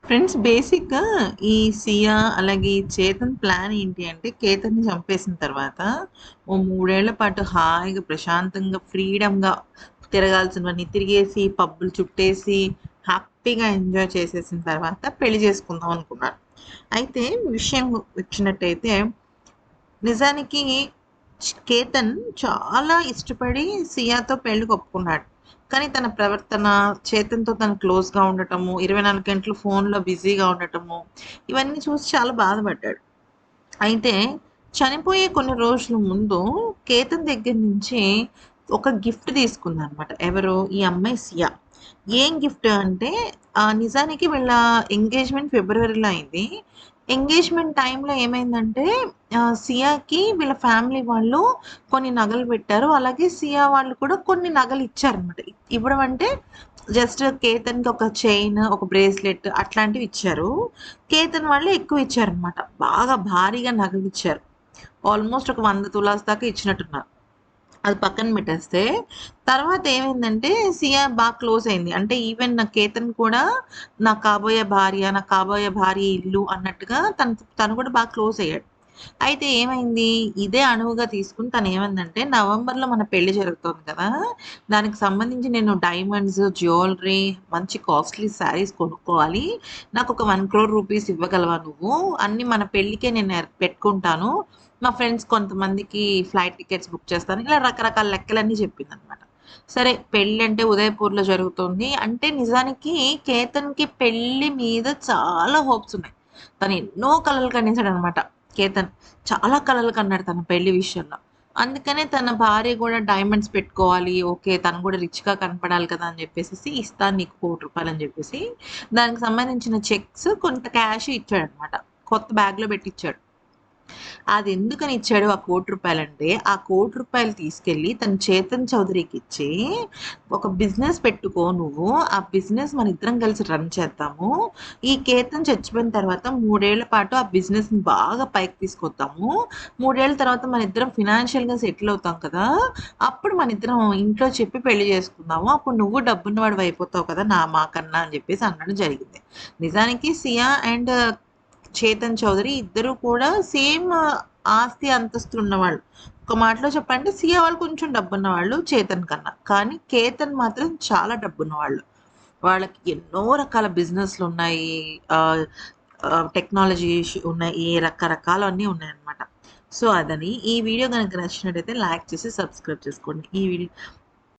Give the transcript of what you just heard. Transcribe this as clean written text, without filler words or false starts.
Friends బేసిక్‌గా ఈ సియా అలాగే ఈ చేతన్ ప్లాన్ ఏంటి అంటే కేతన్‌ని చంపేసిన తర్వాత ఓ 3 ఏళ్ల పాటు హాయిగా ప్రశాంతంగా ఫ్రీడమ్‌గా తిరగాల్సినవన్నీ తిరిగేసి, పబ్బులు చుట్టేసి, హ్యాపీగా ఎంజాయ్ చేసేసిన తర్వాత పెళ్లి చేసుకుందాం అనుకున్నారు. అయితే విషయం వచ్చినట్టయితే నిజానికి కేతన్ చాలా ఇష్టపడి సియాతో పెళ్ళికి ఒప్పుకున్నాడు. కానీ తన ప్రవర్తన, చేతన్‌తో తను క్లోజ్‌గా ఉండటము, 24 గంటలు ఫోన్‌లో బిజీగా ఉండటము, ఇవన్నీ చూసి చాలా బాధపడ్డాడు. అయితే చనిపోయే కొన్ని రోజుల ముందు కేతన్ దగ్గర నుంచి ఒక గిఫ్ట్ తీసుకుందనమాట. ఎవరు? ఈ అమ్మాయి సియా. ఏం గిఫ్ట్ అంటే నిజానికి వీళ్ళ ఎంగేజ్‌మెంట్ ఫిబ్రవరిలో అయింది. ఎంగేజ్‌మెంట్ టైమ్‌లో ఏమైందంటే సియాకి వీళ్ళ ఫ్యామిలీ వాళ్ళు కొన్ని నగలు పెట్టారు. అలాగే సియా వాళ్ళు కూడా కొన్ని నగలు ఇచ్చారనమాట. ఇవ్వడం అంటే జస్ట్ కేతన్‌కి ఒక చైన్, ఒక బ్రేస్లెట్ అట్లాంటివి ఇచ్చారు. కేతన్ వాళ్ళు ఎక్కువ ఇచ్చారనమాట. బాగా భారీగా నగలిచ్చారు. ఆల్మోస్ట్ ఒక 100 తులాస్ దాకా ఇచ్చినట్టున్నారు. అది పక్కన పెట్టేస్తే, తర్వాత ఏమైందంటే సియా బాగా క్లోజ్ అయింది. అంటే ఈవెన్ నా కేతన్ కూడా నా కాబోయే భార్య, నా కాబోయే భార్య ఇల్లు అన్నట్టుగా తను తను కూడా బాగా క్లోజ్ అయ్యాడు. అయితే ఏమైంది, ఇదే అణువుగా తీసుకొని తనేమందంటే, నవంబర్‌లో మన పెళ్లి జరుగుతోంది కదా! దానికి సంబంధించి నేను డైమండ్స్, జ్యువెలరీ, మంచి కాస్ట్‌లీ శారీస్ కొనుక్కోవాలి. నాకొక 1,00,00,000 రూపీస్ ఇవ్వగలవా నువ్వు? అన్నీ మన పెళ్ళికే నేను పెట్టుకుంటాను. మా ఫ్రెండ్స్ కొంతమందికి ఫ్లైట్ టికెట్స్ బుక్ చేస్తాను. ఇలా రకరకాల లెక్కలన్నీ చెప్పిందనమాట. సరే పెళ్ళంటే ఉదయపూర్‌లో జరుగుతుంది. అంటే నిజానికి కేతన్‌కి పెళ్లి మీద చాలా హోప్స్ ఉన్నాయి. తను ఎన్నో కలలు కనేసాడనమాట కేతన్. చాలా కలలు కన్నాడు తన పెళ్లి విషయంలో. అందుకనే తన భార్య గూడా డైమండ్స్ పెట్టుకోవాలి. ఓకే. తను గూడా రిచ్‌గా కనపడాలి కదా! అని జెప్పేసేసి ఇస్తాను నీకు ₹1,00,00,000 అని జెప్పేసి దానికి సంబంధించిన చెక్స్ కొంత క్యాష్ ఇచ్చాడనమాట. కొత్త బ్యాగ్‌లో పెట్టిచ్చాడు. అదెందుకని ఇచ్చాడు ఆ ₹1,00,00,000 అంటే, ఆ ₹1,00,00,000 తీసుకెళ్ళి తను చేతన్ చౌదరీకిచ్చి, "ఒక బిజినెస్ పెట్టుకో నువ్వు. ఆ బిజినెస్ మనిద్దరం కలిసి రన్ చేద్దాము. ఈ కేతన్ చచ్చిపోయిన తర్వాత 3 ఏళ్ల పాటు ఆ బిజినెస్‌ని బాగా పైకి తీసుకొద్దాము. 3 ఏళ్ల తర్వాత మనిద్దరం ఫినాన్షియల్‌గా సెటిల్ అవుతాం కదా! అప్పుడు మనిద్దరం ఇంట్లో చెప్పి పెళ్లి చేసుకుందాము. అప్పుడు నువ్వు డబ్బున్నవాడివి అయిపోతావు కదా! మాకన్నా" అని చెప్పేసి అనడం జరిగింది. నిజానికి సియా అండ్ చేతన్ చౌదరి ఇద్దరు కూడా సేమ్ ఆస్తి అంతస్తులు ఉన్నవాళ్ళు. ఒక మాటలో చెప్పాలంటే సియా వాళ్ళు కొంచెం డబ్బున్నవాళ్ళు చేతన్ కన్నా. కానీ కేతన్ మాత్రం చాలా డబ్బున్నవాళ్ళు. వాళ్ళకి ఎన్నో రకాల బిజినెస్‌లున్నాయి. ఆహ్, టెక్నాలజీస్ ఉన్నాయి. రకరకాలవన్నీ ఉన్నాయన్నమాట. సో, అదని ఈ వీడియో గనక నచ్చినట్టయితే లైక్ చేసి సబ్స్క్రైబ్ చేసుకోండి. ఈ వీడియో